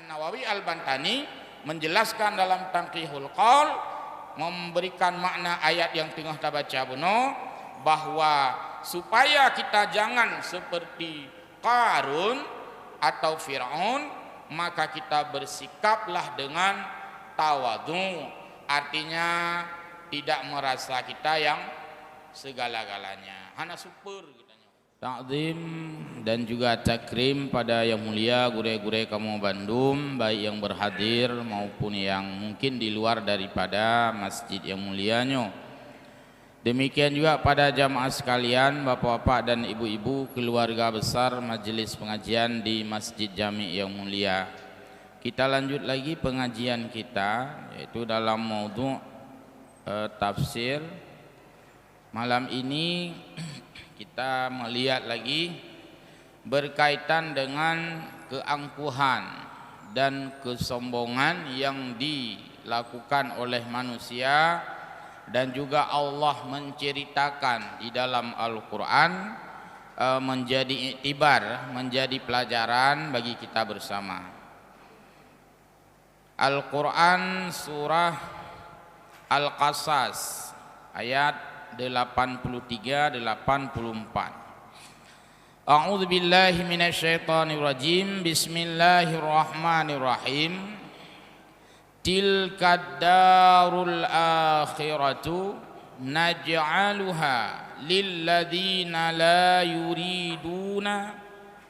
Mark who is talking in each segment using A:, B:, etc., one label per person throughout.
A: An-Nawawi Al-Bantani menjelaskan dalam Tanqihul Qaul, memberikan makna ayat yang tengah kita baca buno, bahwa supaya kita jangan seperti Qarun atau Fir'aun, maka kita bersikaplah dengan tawadhu, artinya tidak merasa kita yang segala-galanya. Hana super kitanya. Ta'zim dan juga takrim pada yang mulia gure-gure kamu Bandung, baik yang berhadir maupun yang mungkin di luar daripada masjid yang mulianya. Demikian juga pada jamaah sekalian, bapak-bapak dan ibu-ibu, keluarga besar majelis pengajian di Masjid Jami' yang mulia. Kita lanjut lagi pengajian kita, yaitu dalam maudhu' tafsir. Malam ini kita melihat lagi berkaitan dengan keangkuhan dan kesombongan yang dilakukan oleh manusia, dan juga Allah menceritakan di dalam Al-Quran, menjadi iktibar, menjadi pelajaran bagi kita bersama. Al-Quran surah Al-Qasas ayat 83-84. A'udzu billahi minasyaitonir rajim. Bismillahirrahmanirrahim. Tilka darul akhiratu naj'aluha lilladzina la yuriduna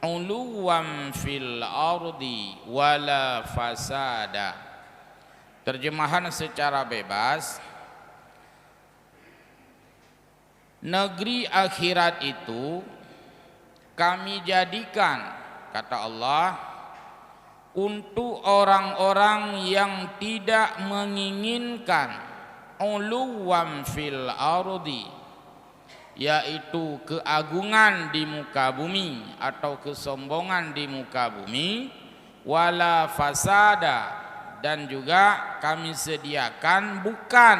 A: uluwan fil ardi wala fasada. Terjemahan secara bebas, negeri akhirat itu kami jadikan, kata Allah, untuk orang-orang yang tidak menginginkan uluwan fil ardi, yaitu keagungan di muka bumi atau kesombongan di muka bumi, wala fasada, dan juga kami sediakan bukan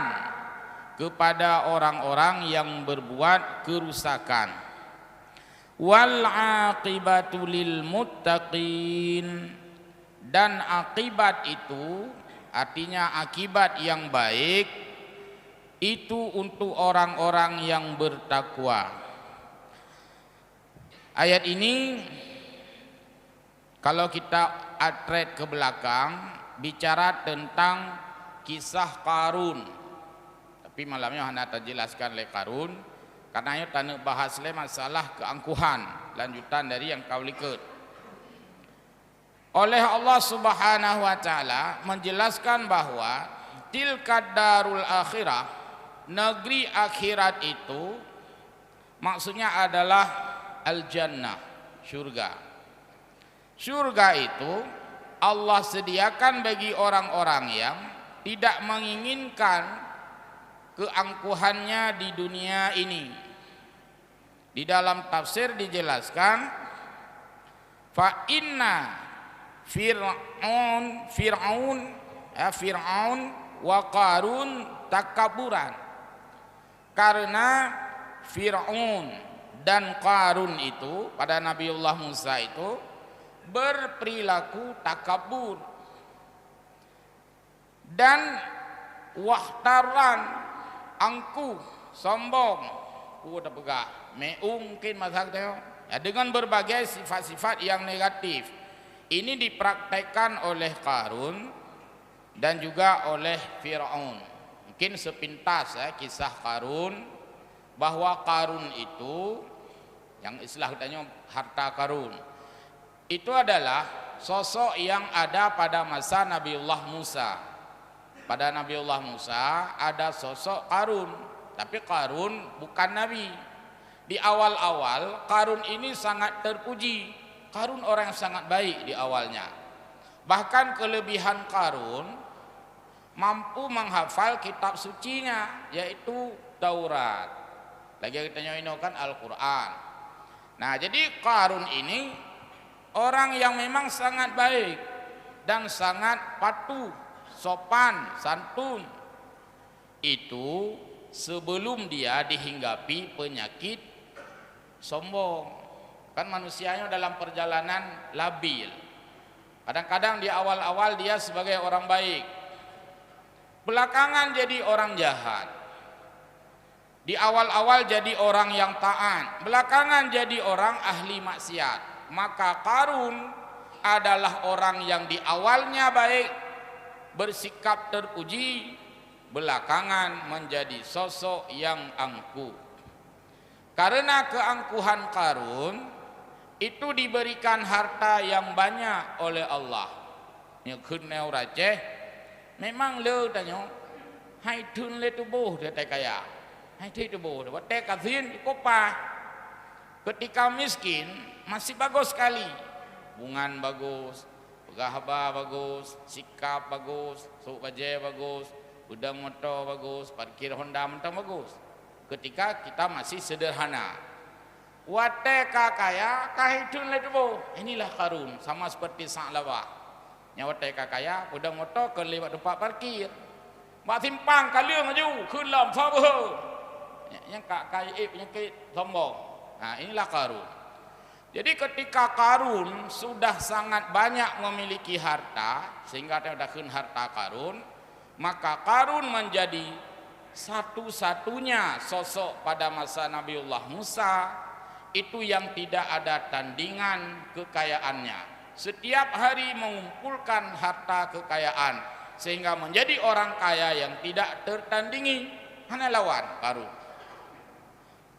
A: kepada orang-orang yang berbuat kerusakan. Wal aqibatu lil muttaqin, dan akibat itu artinya akibat yang baik itu untuk orang-orang yang bertakwa. Ayat ini kalau kita atret ke belakang bicara tentang kisah Qarun, tapi malamnya hendak terjelaskan oleh Qarun karena itu tanah bahas masalah keangkuhan, lanjutan dari yang kau lihat. Oleh Allah Subhanahu wa taala menjelaskan bahwa tilka darul akhirah, negeri akhirat itu maksudnya adalah al-jannah, surga. Surga itu Allah sediakan bagi orang-orang yang tidak menginginkan keangkuhannya di dunia ini. Di dalam tafsir dijelaskan, fa inna Fir'aun wa Qarun takaburan, karena Fir'aun dan Qarun itu pada Nabiullah Musa itu berperilaku takabur dan wahtaran, angkuh, sombong, udah pegah mungkin masalahnya ya, dengan berbagai sifat-sifat yang negatif. Ini dipraktekkan oleh Qarun dan juga oleh Fir'aun. Mungkin sepintas kisah Qarun, bahwa Qarun itu yang istilah katanya harta Qarun itu adalah sosok yang ada pada masa Nabiullah Musa. Pada Nabiullah Musa ada sosok Qarun, tapi Qarun bukan nabi. Di awal-awal Qarun ini sangat terpuji. Qarun orang yang sangat baik di awalnya. Bahkan kelebihan Qarun mampu menghafal kitab sucinya, yaitu Taurat. Lagi kita nyoinokan Al-Quran. Nah, jadi Qarun ini orang yang memang sangat baik dan sangat patuh, sopan, santun. Itu sebelum dia dihinggapi penyakit sombong. Kan manusianya dalam perjalanan labil. Kadang-kadang di awal-awal dia sebagai orang baik, belakangan jadi orang jahat. Di awal-awal jadi orang yang taat, belakangan jadi orang ahli maksiat. Maka Qarun adalah orang yang di awalnya baik, bersikap terpuji, belakangan menjadi sosok yang angkuh. Karena keangkuhan Qarun, itu diberikan harta yang banyak oleh Allah. Nyekun neu raceh, memang le tanya, hai tun le tubuh dia tak kaya, hai tubuh dia tak kazin kopah. Ketika miskin masih bagus sekali, bungan bagus, pegahaba bagus, sikap bagus, sup baje bagus, udang motor bagus, parkir Honda mentang bagus. Ketika kita masih sederhana. Wateka kaya kahidun letubo, inilah Qarun, sama seperti Sa'labah. Nya wateka kaya udang motor ke lewat tempat parkir, mak simpang kaliang aju kun lam sabar. Yang kak kaya penyakit sombong. Nah, inilah Qarun. Jadi ketika Qarun sudah sangat banyak memiliki harta sehingga dia dah kun harta Qarun, maka Qarun menjadi satu-satunya sosok pada masa Nabiullah Musa itu yang tidak ada tandingan kekayaannya. Setiap hari mengumpulkan harta kekayaan sehingga menjadi orang kaya yang tidak tertandingi. Hanya lawan Qarun.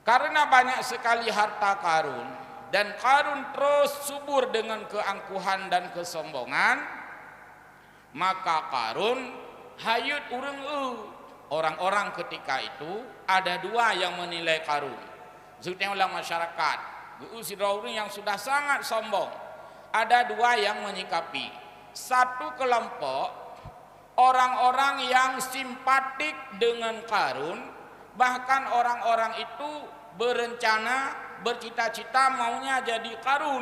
A: Karena banyak sekali harta Qarun dan Qarun terus subur dengan keangkuhan dan kesombongan, maka Qarun hayut orang-orang ketika itu ada dua yang menilai Qarun. Sebutnya oleh masyarakat, orang yang sudah sangat sombong. Ada dua yang menyikapi. Satu kelompok orang-orang yang simpatik dengan Qarun, bahkan orang-orang itu berencana, bercita-cita maunya jadi Qarun.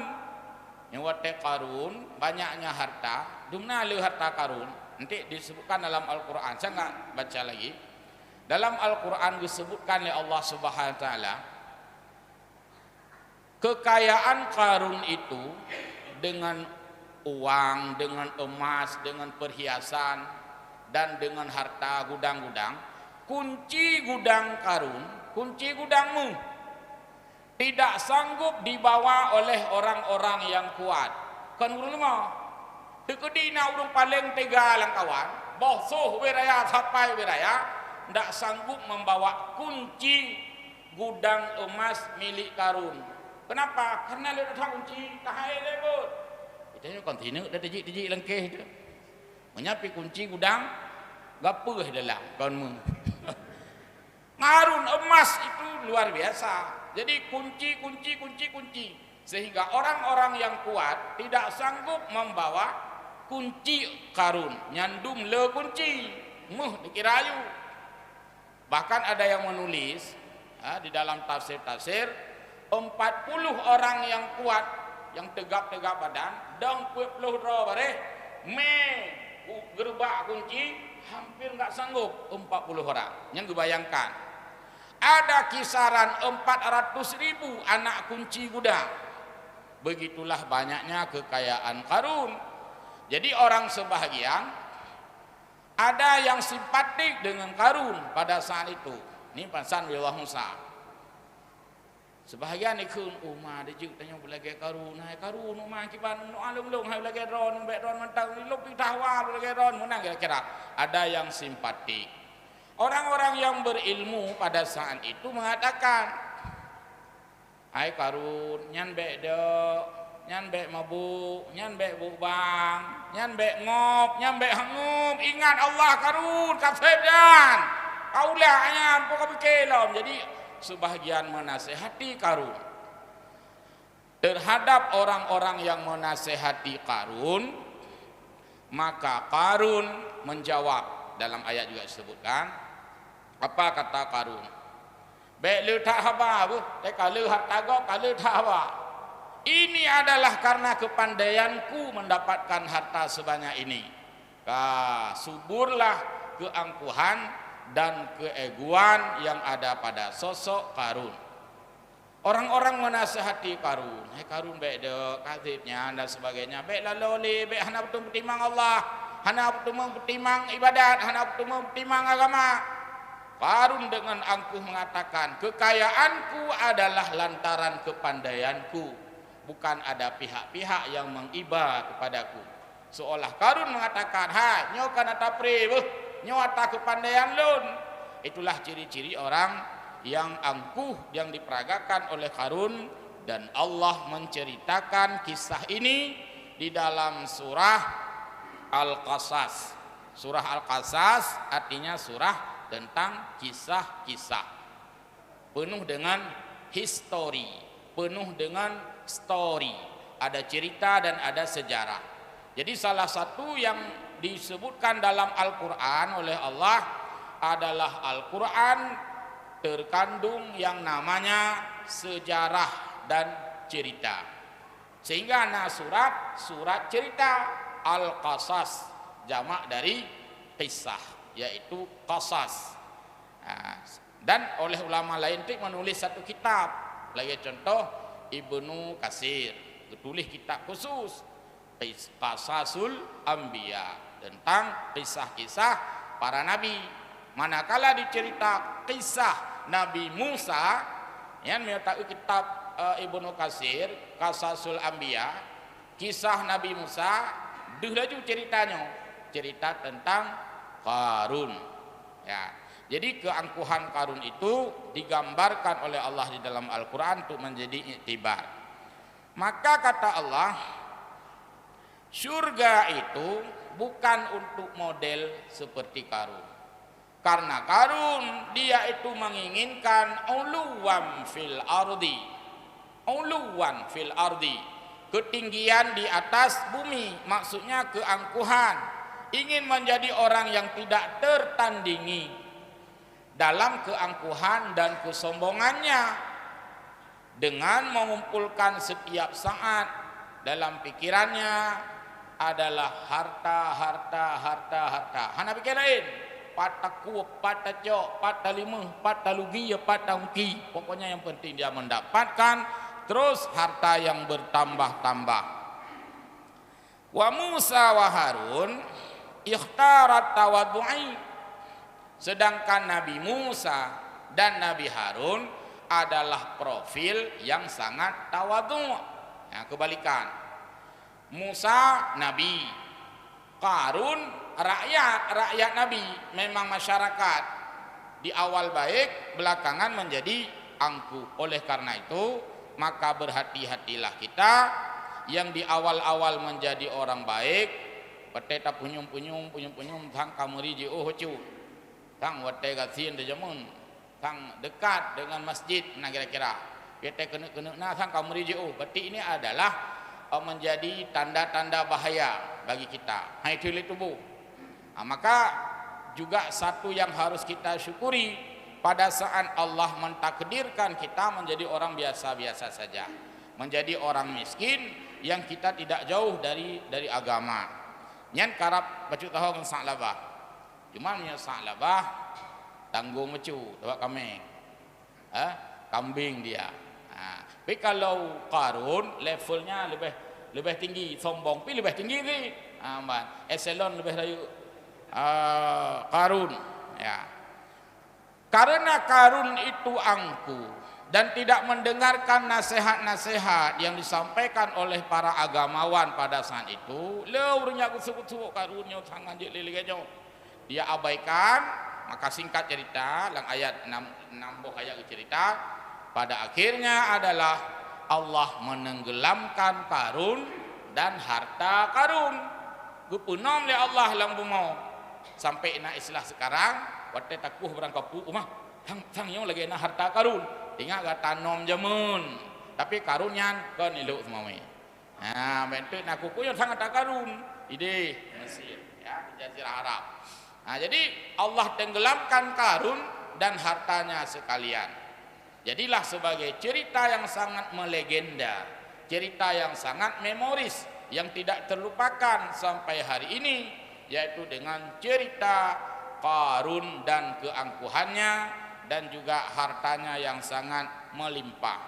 A: Yang wate Qarun banyaknya harta, dumna le harta Qarun. Nanti disebutkan dalam Al-Qur'an. Saya enggak baca lagi. Dalam Al-Qur'an disebutkan oleh Allah Subhanahu wa taala, kekayaan Qarun itu dengan uang, dengan emas, dengan perhiasan, dan dengan harta gudang-gudang. Kunci gudang Qarun, kunci gudangmu tidak sanggup dibawa oleh orang-orang yang kuat. Kan urang mah, tekadina urang paling tega lang kawan, bosoh wiraya sampai wiraya, tidak sanggup membawa kunci gudang emas milik Qarun. Kenapa? Karena dia dah kunci tahai lebut. Kita ni kontinu dah tejik lengkeh tu. Menyapi kunci gudang gapuh dalam kamu. Qarun emas itu luar biasa. Jadi kunci sehingga orang-orang yang kuat tidak sanggup membawa kunci Qarun. Nyandum le kunci. Dikirayu. Bahkan ada yang menulis di dalam tafsir-tafsir 40 orang yang kuat, yang tegap-tegap badan, dan 40 bare, gerbak kunci, hampir nggak sanggup 40 orang. Yang dibayangkan, ada kisaran 400.000 anak kunci gudang. Begitulah banyaknya kekayaan Qarun. Jadi orang sebahagian ada yang simpatik dengan Qarun pada saat itu. Ini pasan Nabiullah Musa. Sebahagian ikut umah dia juga tanya belagi Qarun, hai Qarun umah kiban no alung-lung hai belagi ron bek ron mentang lupi tahwa belagi ron menang kira-kira. Ada yang simpatik. Orang-orang yang berilmu pada saat itu mengatakan, hai Qarun nyan bek dek, nyan bek mabuk, nyan bek bubang, nyan bek ngop, nyan bek hangup, ingat Allah Qarun kasep jan. Kaulahnya pokok bikelom. Jadi sebahagian menasehati Qarun. Terhadap orang-orang yang menasehati Qarun, maka Qarun menjawab. Dalam ayat juga disebutkan, apa kata Qarun? Baik le tak haba bu, kalau harta go kalau tak haba. Ini adalah karena kepandaianku mendapatkan harta sebanyak ini. Suburlah keangkuhan dan keegoan yang ada pada sosok Qarun. Orang-orang menasihati Karun, Karun baik dek, kadzibnya dan sebagainya. Baiklah loli, baik hana betul bertimang Allah, hana betul bertimang ibadat, hana betul bertimang agama. Karun dengan angkuh mengatakan, kekayaanku adalah lantaran kepandaianku, bukan ada pihak-pihak yang mengiba kepadaku. Seolah Karun mengatakan, ha, nyo kana tapri, nyo ata kepandaian lun. Itulah ciri-ciri orang yang angkuh yang diperagakan oleh Karun, dan Allah menceritakan kisah ini di dalam surah Al-Qasas. Surah Al-Qasas artinya surah tentang kisah-kisah, penuh dengan history, penuh dengan story, ada cerita dan ada sejarah. Jadi salah satu yang disebutkan dalam Al-Quran oleh Allah adalah Al-Quran terkandung yang namanya sejarah dan cerita, sehingga nah surat cerita Al-Qasas, jamak dari kisah, yaitu qasas. Dan oleh ulama lain itu menulis satu kitab lagi, contoh Ibnu Katsir tulis kitab khusus Qasasul Anbiya, tentang kisah-kisah para nabi. Manakala dicerita kisah Nabi Musa, yang menyatakan kitab Ibnu Katsir Qasasul Anbiya, kisah Nabi Musa, duh laju ceritanya, cerita tentang Karun. Ya. Jadi keangkuhan Karun itu digambarkan oleh Allah di dalam Al-Quran untuk menjadi iktibar. Maka kata Allah, surga itu bukan untuk model seperti Karun. Karena Karun dia itu menginginkan uluwan fil ardi, uluwan fil ardi, ketinggian di atas bumi, maksudnya keangkuhan, ingin menjadi orang yang tidak tertandingi dalam keangkuhan dan kesombongannya, dengan mengumpulkan setiap saat dalam pikirannya adalah harta, harta, harta, harta. Hana pikir lain, patah kuap, patah cok, patah lima, patah lugi, patah ungki. Pokoknya yang penting dia mendapatkan terus harta yang bertambah-tambah. Wa Musa wa Harun ikhtarat tawaddu'i, sedangkan Nabi Musa dan Nabi Harun adalah profil yang sangat tawadhu'. Ya, kebalikan. Musa nabi, Karun rakyat Nabi, memang masyarakat. Di awal baik, belakangan menjadi angkuh. Oleh karena itu, maka berhati-hatilah kita yang di awal-awal menjadi orang baik. Pateta punyum thang kamuri ji oh cu thang wate gasin de jamun thang dekat dengan masjid, nah kira-kira kita kena nah thang kamuri ji oh, berarti ini adalah menjadi tanda-tanda bahaya bagi kita. Hai tulis tubuh. Maka juga satu yang harus kita syukuri, pada saat Allah mentakdirkan kita menjadi orang biasa-biasa saja, menjadi orang miskin yang kita tidak jauh dari agama. Nyan karap bacu tahu kan Sa'labah. Cuma nya Sa'labah tanggung mecu tawak kami. Kambing dia. Tapi kalau Karun levelnya lebih tinggi, sombong pi lebih tinggi ni. Eselon lebih dari Karun, ya. Karena Karun itu angkuh dan tidak mendengarkan nasihat-nasihat yang disampaikan oleh para agamawan pada saat itu, leurnya kusuk-kusuk Karunnya tangan je lelegannya, dia abaikan. Maka singkat cerita, lang ayat 6 ayat cerita, pada akhirnya adalah Allah menenggelamkan Karun dan harta Karun. Gupunom le Allah lang bumau sampai na islah sekarang, wate takuh berangkapu umah sang yang lagi na harta Karun. Tinggal kata nom jamun, tapi Karunnya kan iluk semua ni. Bentuk nak kuku yang sangat tak Karun, ide Mesir, ya, Jazirah Arab. Jadi Allah tenggelamkan Karun dan hartanya sekalian. Jadilah sebagai cerita yang sangat melegenda, cerita yang sangat memoris, yang tidak terlupakan sampai hari ini, yaitu dengan cerita Karun dan keangkuhannya, dan juga hartanya yang sangat melimpah.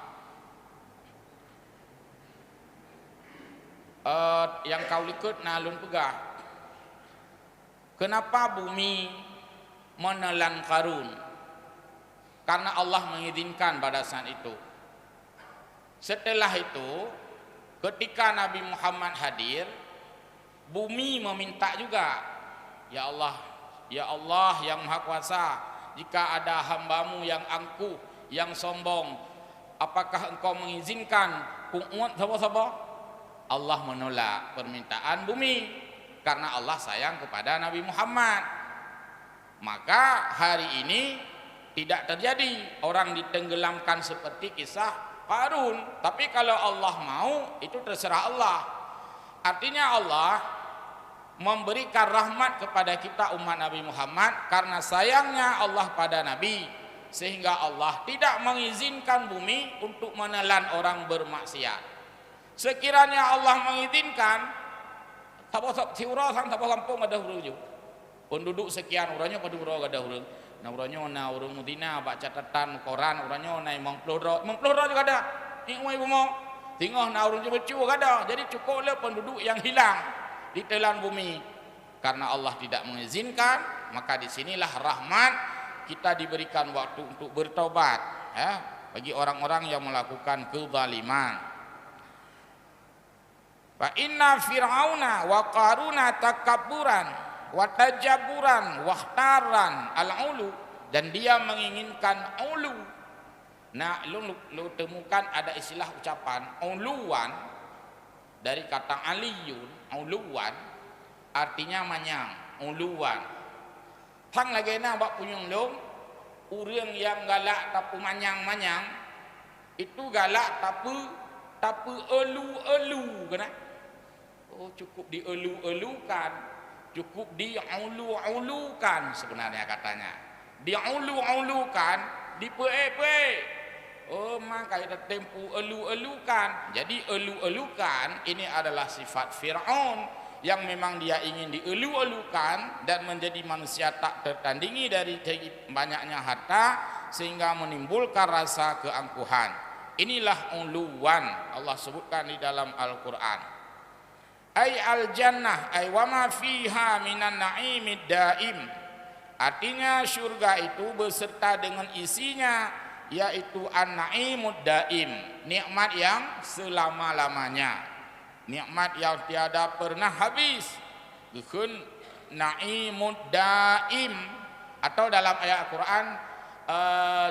A: yang kau likut nalun pegah. Kenapa bumi menelan Qarun? Karena Allah mengizinkan pada saat itu. Setelah itu, ketika Nabi Muhammad hadir, bumi meminta juga, ya Allah yang Maha Kuasa, jika ada hambamu yang angkuh, yang sombong, apakah engkau mengizinkan umat sabar-sabar? Allah menolak permintaan bumi karena Allah sayang kepada Nabi Muhammad. Maka hari ini tidak terjadi orang ditenggelamkan seperti kisah Qarun. Tapi kalau Allah mau, itu terserah Allah. Artinya Allah memberikan rahmat kepada kita umat Nabi Muhammad karena sayangnya Allah pada Nabi, sehingga Allah tidak mengizinkan bumi untuk menelan orang bermaksiat. Sekiranya Allah mengizinkan, tak tiura sang tak lampung ada huruf. Penduduk sekian orangnya pada huruf ada huruf. Nah orangnya na urang Madinah baca catatan koran orangnya na mengploro juga ada. Ingwai bumo. Tinggal na urang becu ada. Jadi cukuplah penduduk yang hilang ditelan bumi. Karena Allah tidak mengizinkan, maka disinilah rahmat kita diberikan waktu untuk bertobat, ya, bagi orang-orang yang melakukan kezaliman. Fa inna fir'auna wa qaruna takabburan wa tajaburan wahtaran al-ulu, dan dia menginginkan ulu. Nah, lu temukan ada istilah ucapan uluan dari kata aliyun, uluan artinya manyang, uluan. Tang lagi na bak punyung long, urang yang galak tapi manyang-manyang itu galak tapi elu-elu kena. Oh, cukup dielu-elukan, cukup diulu-ulukan sebenarnya katanya. Diulu-ulukan, dipe-pe. Oh, maka kita tempu elu-elukan. Jadi elu-elukan ini adalah sifat Fir'aun yang memang dia ingin dielu-elukan dan menjadi manusia tak tertandingi dari banyaknya harta sehingga menimbulkan rasa keangkuhan. Inilah uluwan Allah sebutkan di dalam Al-Quran. Ay al-jannah ay wa ma fiha minan na'imid daim. Artinya surga itu beserta dengan isinya, yaitu an-na'imud daim, nikmat yang selama-lamanya, nikmat yang tiada pernah habis. Bukan na'imud daim. Atau dalam ayat Al-Quran,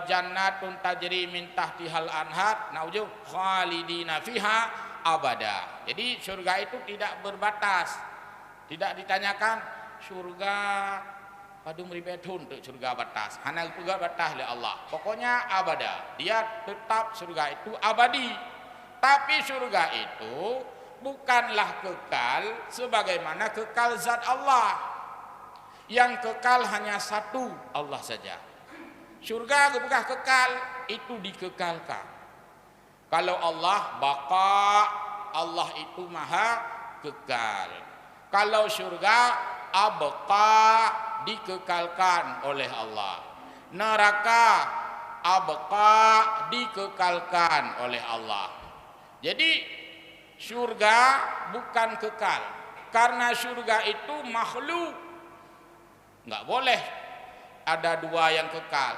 A: jannatun tajri min tahtihal anhar naujuh khalidina fiha abada. Jadi surga itu tidak berbatas. Tidak ditanyakan surga padu meribetun untuk surga batas. Hana juga batas oleh Allah. Pokoknya abada. Dia tetap surga itu abadi. Tapi surga itu bukanlah kekal sebagaimana kekal zat Allah. Yang kekal hanya satu, Allah saja. Surga bukan kekal, itu dikekalkan. Kalau Allah baka, Allah itu maha kekal. Kalau surga abqa, dikekalkan oleh Allah. Neraka abqa, dikekalkan oleh Allah. Jadi surga bukan kekal, karena surga itu makhluk. Enggak boleh ada dua yang kekal.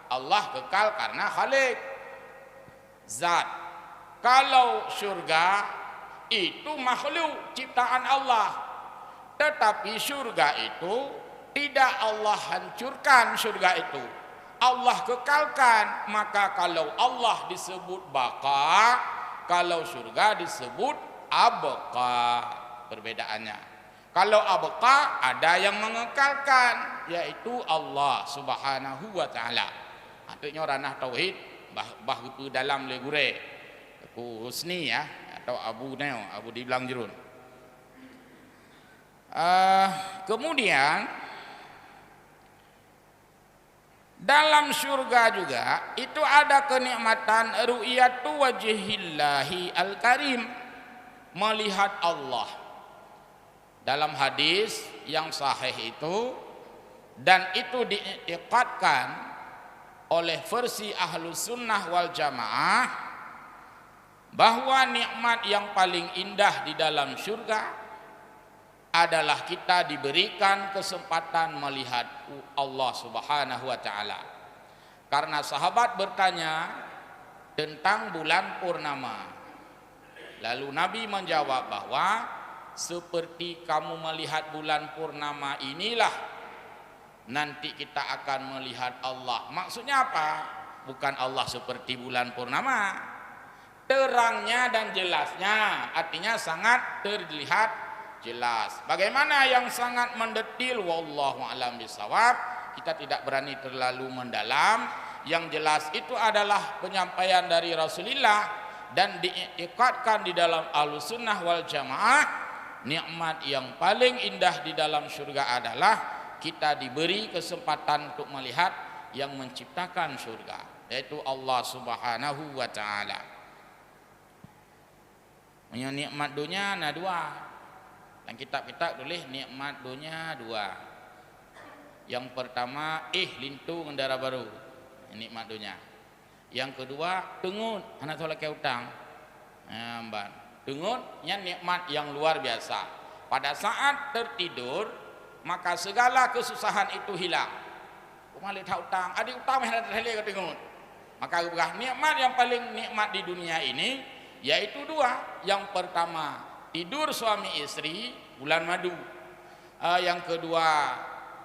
A: Allah kekal karena Khalik, zat. Kalau surga itu makhluk ciptaan Allah, tetapi surga itu tidak Allah hancurkan. Surga itu Allah kekalkan. Maka kalau Allah disebut baka, kalau surga disebut abqa. Perbedaannya, kalau abqa ada yang mengekalkan, yaitu Allah subhanahu wa ta'ala. Artinya ranah tauhid bah itu dalam legure Aku Husni ya, atau Abu Neo, Abu dibilang jerun. Kemudian dalam surga juga itu ada kenikmatan ru'yatu wajhillahi al-karim, melihat Allah. Dalam hadis yang sahih itu, dan itu diikatkan oleh versi Ahlus Sunnah wal Jamaah, bahwa nikmat yang paling indah di dalam surga adalah kita diberikan kesempatan melihat Allah Subhanahu wa taala. Karena sahabat bertanya tentang bulan purnama. Lalu Nabi menjawab bahwa seperti kamu melihat bulan purnama inilah nanti kita akan melihat Allah. Maksudnya apa? Bukan Allah seperti bulan purnama, terangnya dan jelasnya, artinya sangat terlihat jelas. Bagaimana yang sangat mendetil, wallahu a'lam bishawab, kita tidak berani terlalu mendalam. Yang jelas itu adalah penyampaian dari Rasulullah dan diikatkan di dalam Ahlussunnah wal Jamaah. Nikmat yang paling indah di dalam surga adalah kita diberi kesempatan untuk melihat yang menciptakan surga, yaitu Allah Subhanahu wa taala. Nikmat dunia ada dua. Dan kitab-kitab tulis nikmat dunia dua. Yang pertama lintu kendara baru, nikmat dunia. Yang kedua tengut anak tolak hutang. Tengutnya nikmat yang luar biasa. Pada saat tertidur maka segala kesusahan itu hilang. Malik tak hutang, adik hutang yang ada ke tengut. Maka nikmat yang paling nikmat di dunia ini yaitu dua. Yang pertama tidur suami istri bulan madu. Yang kedua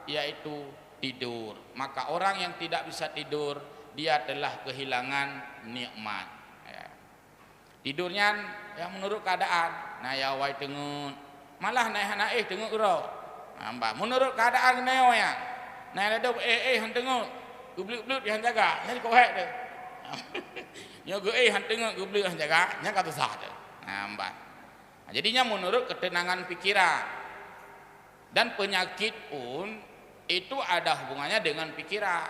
A: yaitu tidur. Maka orang yang tidak bisa tidur dia telah kehilangan nikmat. Tidurnya yang menurut keadaan. Nah ya wai tengut. Malah naik tengut uro. Menurut keadaan neo ya. Nah ada han tengut. Gublik-gublik yang jaga. Nya kau hek tu. Nya han tengut gublik yang jaga, nya kata sah tu. Nah, jadinya menurut ketenangan pikiran. Dan penyakit pun itu ada hubungannya dengan pikiran.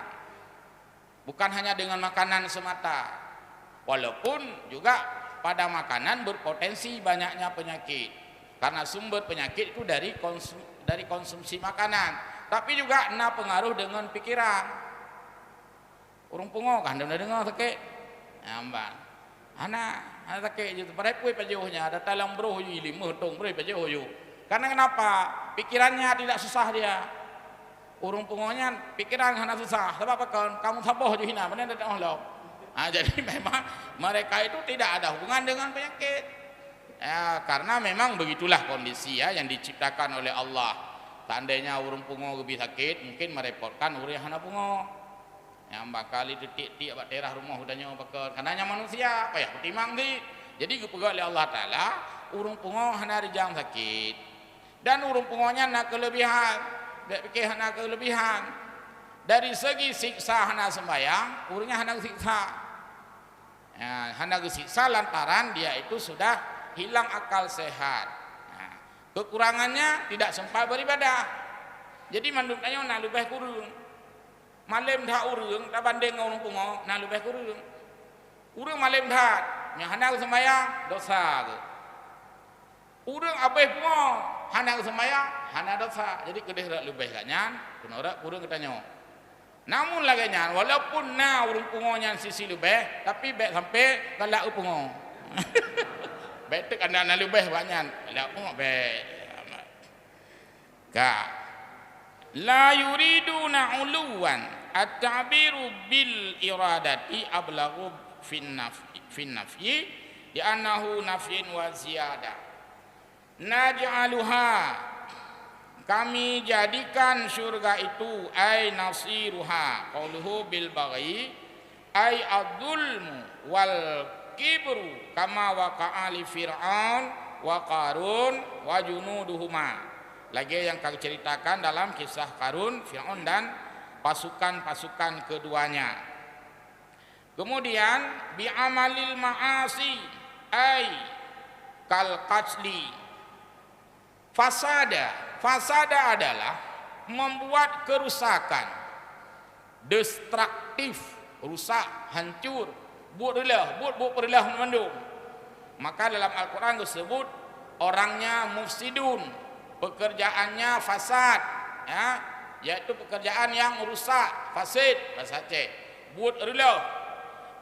A: Bukan hanya dengan makanan semata. Walaupun juga pada makanan berpotensi banyaknya penyakit. Karena sumber penyakit itu dari konsumsi makanan. Tapi juga kena pengaruh dengan pikiran. Urung pungo kan dengar sakit. Ambang. Anak sakit gitu. Pada pui pajohnya ada talang bro yu lima tong bro pajoh yu. Karena kenapa? Pikirannya tidak susah dia. Urung pungonya pikiran hana susah. Sebab apa kan? Kamu saboh ju hina mana ada Allah. Jadi memang mereka itu tidak ada hubungan dengan penyakit. Karena memang begitulah kondisi yang diciptakan oleh Allah. Seandainya urung pungo lebih sakit, mungkin merepotkan urang hana pungo. Yang bakal titik-titik abak daerah rumah udahnya bakal. Karenanya manusia apa ya pertimang di. Jadi dipegak oleh Allah Taala, urung pungo hana rijang sakit. Dan urung pungonya nak kelebihan. Dia pikir hana kelebihan. Dari segi siksa hana sembahyang, urungnya hana siksa. Hana siksa lantaran dia itu sudah hilang akal sehat. Kekurangannya tidak sempat beribadah. Jadi manduknya nak lebih kurung. Malam dah urung, tak banding orang pungo, nak lebih kurung. Urung malam dah, yang hana sembahyang dosa. Urung abeh pungo, hana sembahyang, hana dosa. Jadi kedeh lebih kanyan, kunorak urung ketanya. Namun lagi nyan, walaupun na urung pungonya sisi lebih, tapi baik sampai galak pungo. Baik tu kena na lebih banyak, galak pungo baik. Ka la yuriduna uluwan at-ta'biru bil iradati ablaghu fin nafyi di annahu nafyin wa ziyadah. Naj'aluha, kami jadikan surga itu ay nasiruha qauluhu bil baghi ay adzulmu wal kibru kama waqa'a li fir'aun wa qarun wa junuduhuma. Lagi yang kami ceritakan dalam kisah Qarun, Fir'aun dan pasukan-pasukan keduanya. Kemudian bi'amalil ma'asi ay kal qatli. Fasada adalah membuat kerusakan, destruktif, rusak, hancur, buat perilah mendung. Maka dalam Al-Quran disebut orangnya mufsidun, pekerjaannya fasad, yaitu pekerjaan yang rusak, fasid, bahasa Aceh. Buat perilah.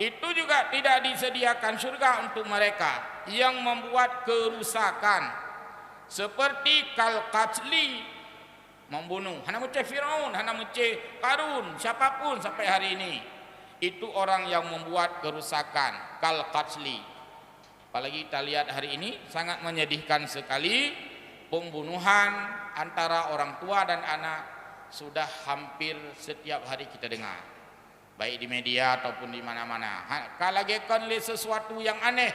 A: itu juga tidak disediakan surga untuk mereka yang membuat kerusakan seperti kal-qatli, membunuh, hana muceh Firaun, hana muceh Qarun, siapapun sampai hari ini. Itu orang yang membuat kerusakan, kal-qatli. Apalagi kita lihat hari ini sangat menyedihkan sekali, pembunuhan antara orang tua dan anak sudah hampir setiap hari kita dengar, baik di media ataupun di mana-mana. Kalagekon le sesuatu yang aneh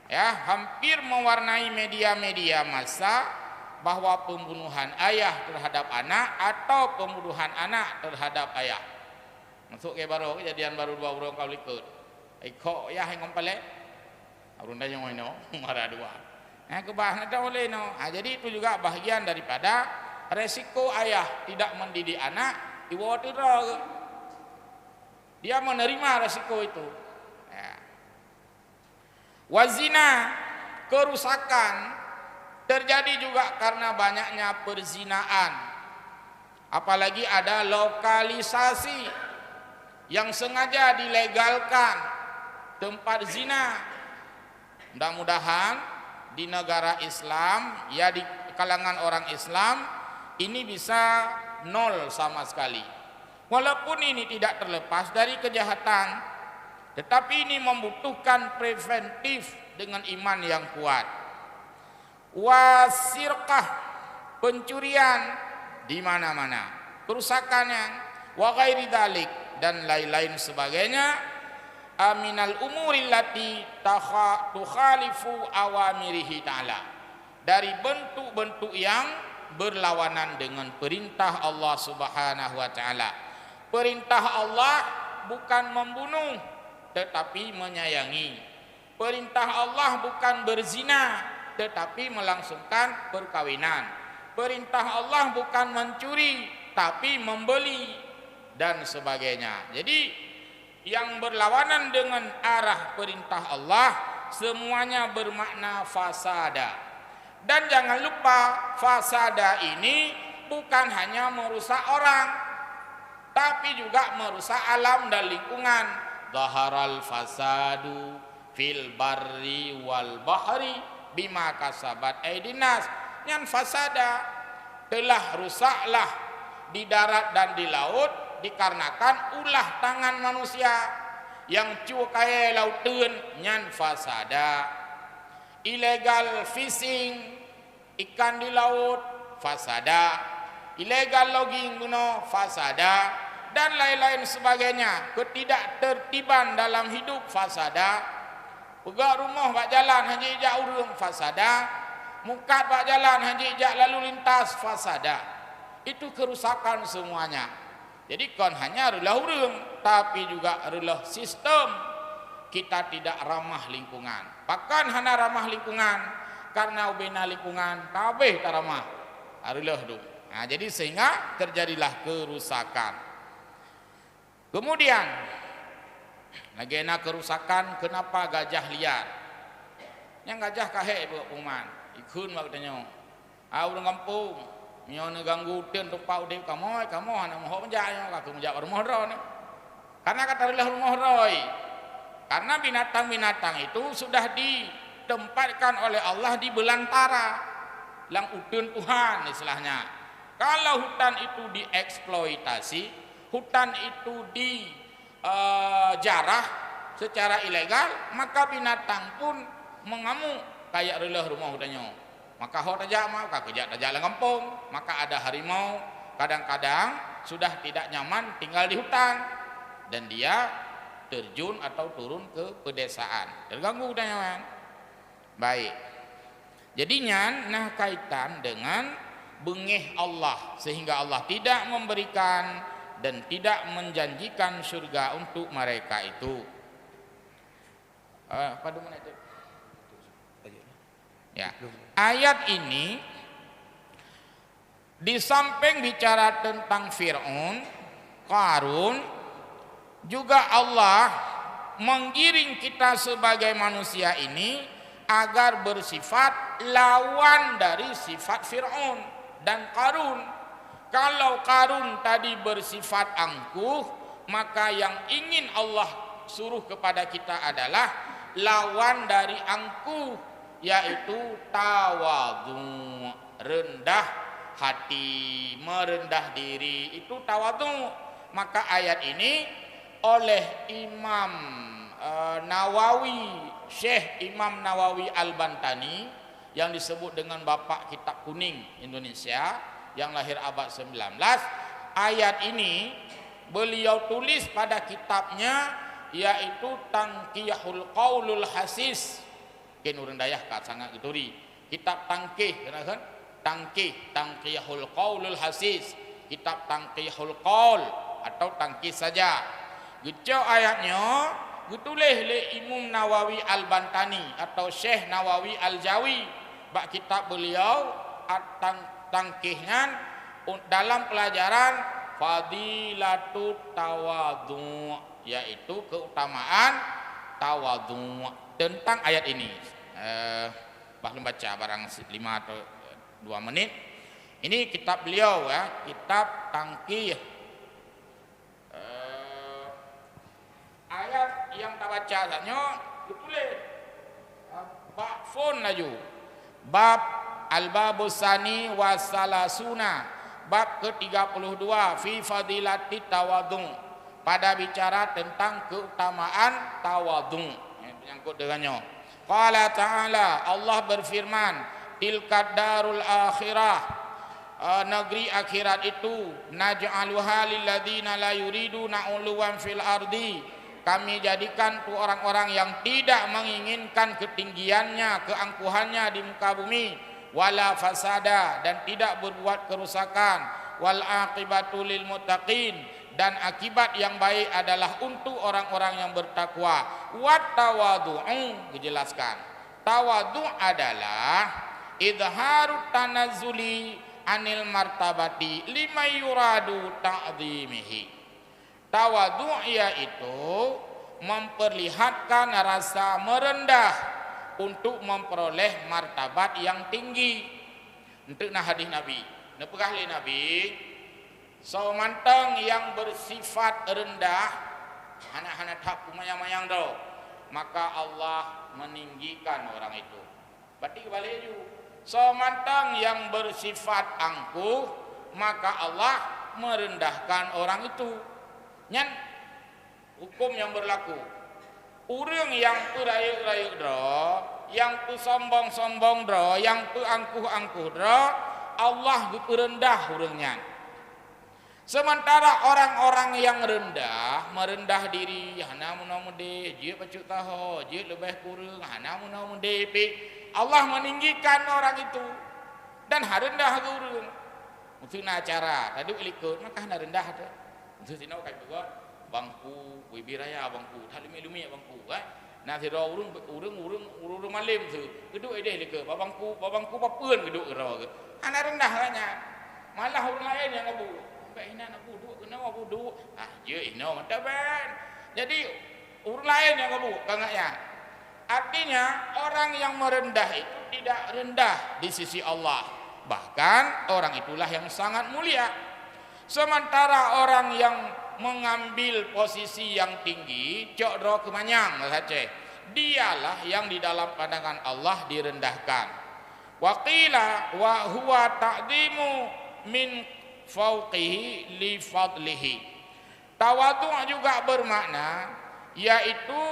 A: ya, hampir mewarnai media-media massa bahwa pembunuhan ayah terhadap anak atau pembunuhan anak terhadap ayah. Masuk ke baru kejadian baru dua orang kau likut. Iko ya yang kompale. Arunda yang ono marah dua. Kebah ada oleh no. Jadi itu juga bahagian daripada resiko ayah tidak mendidik anak, dia menerima resiko itu. Wazina, kerusakan terjadi juga karena banyaknya perzinaan. Apalagi ada lokalisasi yang sengaja dilegalkan tempat zina. Mudah-mudahan di negara Islam, ya di kalangan orang Islam, ini bisa nol sama sekali. Walaupun ini tidak terlepas dari kejahatan, tetapi ini membutuhkan preventif dengan iman yang kuat. Wasirqah, pencurian di mana-mana, kerusakannya, wa ghairi dzalik dan lain-lain sebagainya, aminal umuril lati tukhalifu awamirihi ta'ala, dari bentuk-bentuk yang berlawanan dengan perintah Allah Subhanahu wa taala. Perintah Allah bukan membunuh tetapi menyayangi. Perintah Allah bukan berzina tetapi melangsungkan perkawinan. Perintah Allah bukan mencuri tapi membeli dan sebagainya. Jadi yang berlawanan dengan arah perintah Allah semuanya bermakna fasada. Dan jangan lupa, fasada ini bukan hanya merusak orang, tapi juga merusak alam dan lingkungan. Zaharal fasadu fil barri wal bahri bima kasabat aydin nas. Yang fasada telah rusaklah di darat dan di laut dikarenakan ulah tangan manusia yang cukai lauteun nyan fasada. Illegal fishing, ikan di laut fasada, illegal logging guna fasada, dan lain-lain sebagainya. Ketidaktertiban dalam hidup fasada. Pegak rumah bak jalan haji ijak urung fasada, mukat bak jalan haji ijak lalu lintas fasada. Itu kerusakan semuanya. Jadi kan hanya rulah urung, tapi juga rulah sistem. Kita tidak ramah lingkungan. Bahkan hana ramah lingkungan karena ubena lingkungan kabeh tak ramah. Arulah dong. Nah, jadi sehingga terjadilah kerusakan. Kemudian lagi nak kerusakan, kenapa gajah liar? Yang gajah kahek buat uman. Ikun waktunya. Orang kampung, nyon ganggu ten tupa udip kamu hana mohon menjaya, kaku menjak rumah roh ni. Karena kata rumah roy. Karena binatang-binatang itu sudah ditempatkan oleh Allah di belantara, lang udun Tuhan istilahnya. Kalau hutan itu dieksploitasi, hutan itu dijarah secara ilegal, maka binatang pun mengamuk kayak relah rumah hutannya. Maka hok tajak mau, kakejak tajak lang kampung, maka ada harimau kadang-kadang sudah tidak nyaman tinggal di hutan dan dia terjun atau turun ke pedesaan, terganggu dengan baik. Jadinya nah kaitan dengan bengih Allah, sehingga Allah tidak memberikan dan tidak menjanjikan surga untuk mereka itu. Pada mana itu? Ya, ayat ini di samping bicara tentang Fir'aun, Qarun, juga Allah menggiring kita sebagai manusia ini agar bersifat lawan dari sifat Fir'aun dan Qarun. Kalau Qarun tadi bersifat angkuh, maka yang ingin Allah suruh kepada kita adalah lawan dari angkuh, yaitu tawadhu, rendah hati, merendah diri, itu tawadhu. Maka ayat ini oleh Imam Nawawi, Syekh Imam Nawawi Al-Bantani, yang disebut dengan Bapak Kitab Kuning Indonesia, yang lahir abad 19, ayat ini beliau tulis pada kitabnya, yaitu Tangkihul Qaulul Hasis. Ken urang dayah ka sangat geturi. Kitab tangkih, kan? Tangkihul Qaulul Hasis. Kitab Tangkihul Qaul atau tangkih saja. Gitu ayatnya ditulis oleh Imam Nawawi Al-Bantani atau Syekh Nawawi Al-Jawi. Bak kitab beliau tangkihnya dalam pelajaran Fadilatut Tawadhu, yaitu keutamaan tawadhu, tentang ayat ini. Bahkan baca barang 5 atau 2 menit. Ini kitab beliau ya, kitab tangkih. Ayat yang tak baca saja ditulis bab fon laju. Bab Al-Babusani Wasalasuna, bab ke-32 fi fadilati tawadhu, pada bicara tentang keutamaan tawadhu, menyangkut dengannya. Qala ta'ala, Allah berfirman, tilka darul akhirah, negeri akhirat itu, naj'aluha lil ladzina la yuriduna uluwan fil ardi, kami jadikan tu orang-orang yang tidak menginginkan ketinggiannya, keangkuhannya di muka bumi, wala fasada, dan tidak berbuat kerusakan, wal aqibatu lil muttaqin, dan akibat yang baik adalah untuk orang-orang yang bertakwa. Wat tawadhu'u, dijelaskan. Tawadhu adalah idharut tanazzuli anil martabati lima yuradu ta'dhimihi. Tawadhu yaitu memperlihatkan rasa merendah untuk memperoleh martabat yang tinggi. Untuk hadis Nabi, nepegah li Nabi, somantang yang bersifat rendah, anak-anak tak kumayang-mayang do, maka Allah meninggikan orang itu. Berarti kebalik juga. Somantang yang bersifat angkuh, maka Allah merendahkan orang itu. Nyan hukum yang berlaku. Urang yang rayu-rayu do, yang tu sombong-sombong do, yang tu angkuh-angkuh do, Allah rendah urangnya. Sementara orang-orang yang rendah, merendah diri, hana mudah-mudah, dia pacuk tahu, dia lebih kurang, hana mudah-mudah, Allah meninggikan orang itu dan rendah urang. Untuk acara, tadi ikut, maka hana rendah tu. Untuk sini kayak juga bangku, wibiraya bangku, talumi-lumi bangku, nah si urang malim tu, geduk ide leke, babangku papeun geduk rawa ke, hana rendah hanya, malah orang lain yang ngabu. Ina nak buduk, kenapa buduk? Dia ina mata ben. Jadi orang lain yang kabur, kangaknya. Artinya orang yang merendah itu tidak rendah di sisi Allah. Bahkan orang itulah yang sangat mulia. Sementara orang yang mengambil posisi yang tinggi, cokro kemanyang saja, dialah yang di dalam pandangan Allah direndahkan. Waqila wa huwa ta'dhimu min fauqihi li fadlihi. Tawadhu juga bermakna yaitu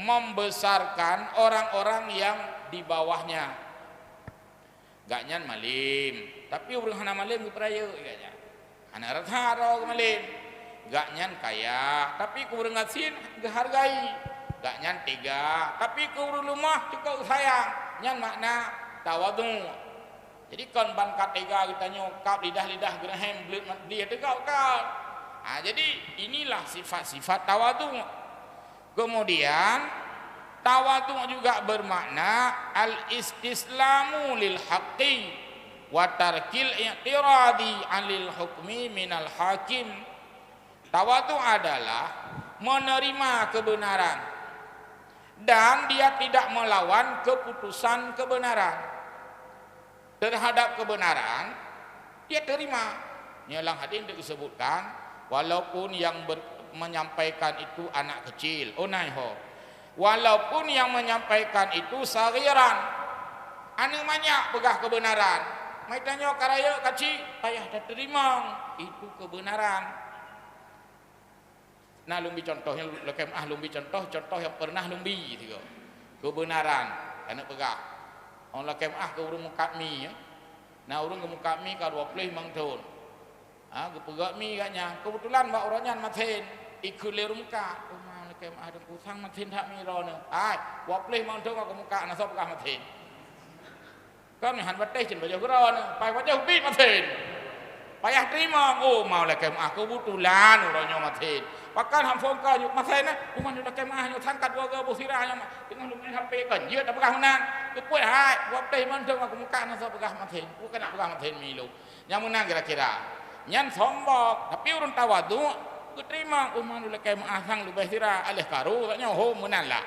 A: membesarkan orang-orang yang di bawahnya. Gak nyan malim, tapi urang hana malim diperaya gaknya. Hana ratharo malim. Gak nyan kaya, tapi ku urang ngasin dihargai. Gak nyan tega, tapi ku urang lemah cukup sayang. Nyan makna tawadhu. Jadi kon ban katega kita nyokap lidah-lidah gerahem belut dia tegak kau. Jadi inilah sifat-sifat tawadhu. Kemudian tawadhu juga bermakna al-istislamu lil haqqi wa tarkil i'tiradi 'anil hukmi minal hakim. Tawadhu adalah menerima kebenaran dan dia tidak melawan keputusan kebenaran. Terhadap kebenaran dia terima. Nyalang hadis disebutkan walaupun yang menyampaikan itu anak kecil. Onai ho. Walaupun yang menyampaikan itu sagiran, anu banyak pegah kebenaran. Mai tanya karaya kecil, payah dah terima itu kebenaran. Nah lumbi contohnya lekem lumbi contoh yang pernah lumbi gitu. Kebenaran kana pegah. On lekem ke urang muka mi ya. Nah urang ke muka mi ka 25 tahun. Ke pegak mi katnya. Kebetulan mak orangnya maten ikut le muka. Oh ma lekem ada kusang maten tak mi ro ne. Ai 25 tahun ka muka na so pegah maten. Kan han bateh cin baju ro ne. Pai baju pi maten. Payah terima. Oh mau lekem kebetulan orangnya maten. Pakan hamfong ka yuk masai na uman dah kemah nyu sangkat wa ga bosira nya dengan lumen HP kan ye tak pegah menan ke puai hai buat teh man dong aku muka na so pegah maten ku kena pegah maten milu yang menang kira-kira nyan sombok tapi urun tawadu ku terima uman dah kemah sang lu bosira alih karu katnya ho menan lah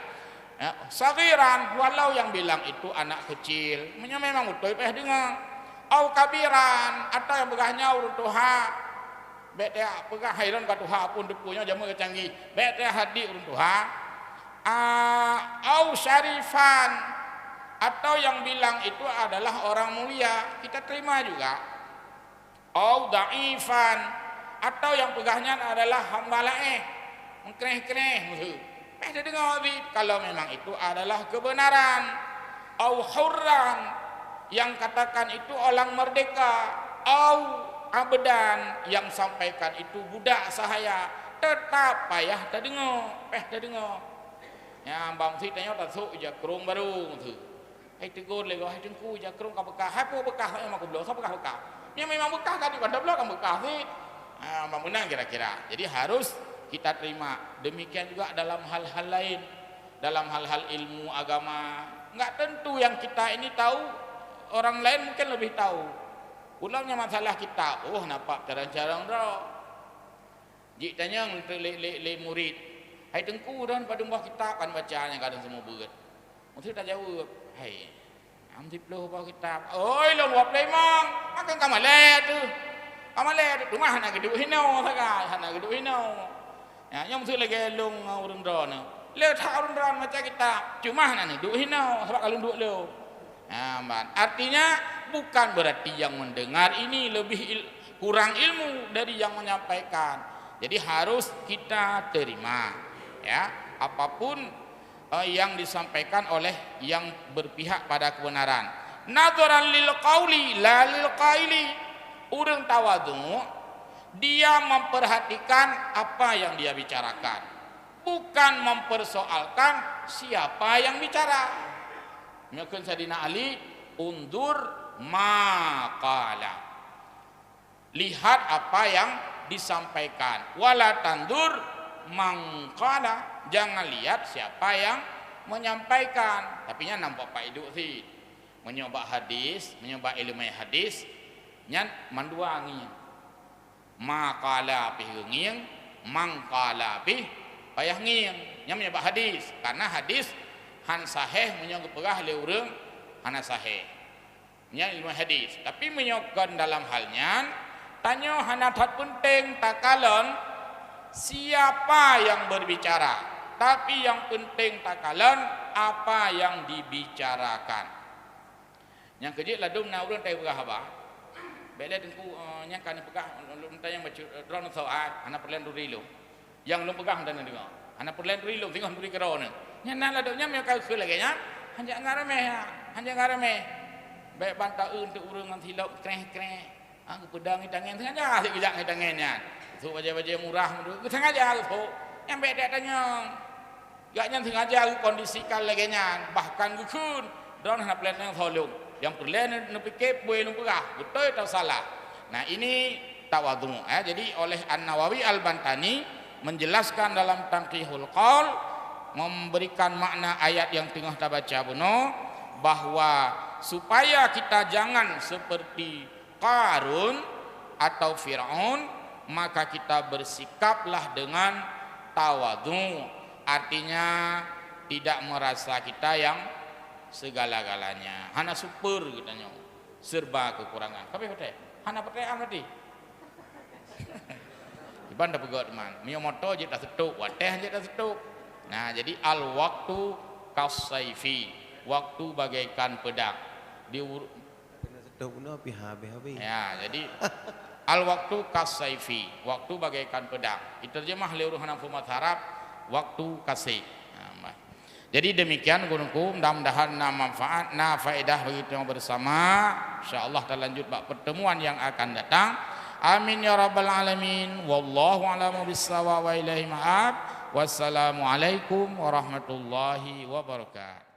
A: ya, sagiran walau yang bilang itu anak kecil memang betul payah dengar au kabiran atau yang begahnya urun tuha bete pegah hairan ka tuha pun depunya jamu canggih bete hadi urun tuha au syarifan atau yang bilang itu adalah orang mulia kita terima juga au daifan atau yang pegahnya adalah hambalaeh mengkreh-kreh ada dengar kalau memang itu adalah kebenaran au hurran yang katakan itu orang merdeka au abedan yang sampaikan itu budak sahaya tetap payah tak dengar ya bang si tanya tak sok je kerung baru tu hai tegur le hai tengku je kerung ka bekah hai po bekah memang aku belum so bekah yang memang bekah kan di bandar belakang bekah si bang menang kira-kira jadi harus kita terima demikian juga dalam hal-hal lain dalam hal-hal ilmu agama enggak tentu yang kita ini tahu orang lain mungkin lebih tahu. Ulangnya masalah kita, oh nampak jarang-jarang dah. Jik tanya le murid, hai tengku dan pada buah kitab kan bacanya kadang semua berat. Mesti tak jawab, hai, amti peluh buah kitab. Oi lo buat lemang, makan kamale tu rumah nak geduk hinau sagai, nak geduk hinau. Ya, yang mesti lagi long urang dron. Le tak urang dron macam kitab, cuma nak geduk hinau sebab kalau duduk lo. Nah, artinya bukan berarti yang mendengar ini lebih kurang ilmu dari yang menyampaikan. Jadi harus kita terima ya apapun yang disampaikan oleh yang berpihak pada kebenaran. Nadharan lil qauli la lil qaili. Urang tawadu dia memperhatikan apa yang dia bicarakan, bukan mempersoalkan siapa yang bicara. Mungkin Sayyidina Ali undur maqala. Lihat apa yang disampaikan. Wala tandur mangqala. Jangan lihat siapa yang menyampaikan. Tapi nya nampak Pak Iduk sih. Menyoba hadis, menyoba ilmu hadis, nyan manduangi. Maqala pih nging, mangqala pih payah nging. Nya menyoba hadis karena hadis han sahih menyangkut pegah le urang hana sahih nya ilmu hadis tapi menyokon dalam halnya tanya hana tak penting takalon siapa yang berbicara tapi yang penting takalon apa yang dibicarakan yang kejik ladum na urang tai pegah apa bele tengku nya kan pegah lum tanya baca dron soal hana perlen duri lo yang lum pegah dan dengar hana perlen duri lo tengok duri kerona nya nak laduknya me kau ke lagi nya hanja ngarame baik bantah untuk urang ngan silap kreh aku pedang tangan sengaja si kejak tangannya tu baja-baja murah tu sengaja tu yang baik dak tanya gaknya sengaja aku kondisikan lagi nya bahkan gukun don hana plan yang tolong yang perlen nu pikir boleh nu perah betul atau salah nah ini tawadhu jadi oleh An-Nawawi Al-Bantani menjelaskan dalam Tanqihul Qaul memberikan makna ayat yang tengah kita baca buno bahwa supaya kita jangan seperti Qarun atau Firaun maka kita bersikaplah dengan tawadhu artinya tidak merasa kita yang segala-galanya hana super katanya serba kekurangan tapi betul hana percaya berarti Iban dah pegat man. Mio moto je dah setuk, wateh je dah setuk. Nah, jadi al waktu kasaifi, waktu bagaikan pedang. Ya, jadi al waktu kasaifi, waktu bagaikan pedang. Itu terjemah liuruhan Fumat Harap, waktu kasih. Nah, jadi demikian guruku, mudah-mudahan manfaat, faedah bagi kita bersama. Insyaallah kita lanjut bak pertemuan yang akan datang. Amin ya rabbal alamin. Wallahu a'lamu bissawab wa ilaihi ma'ab. Wassalamualaikum warahmatullahi wabarakatuh.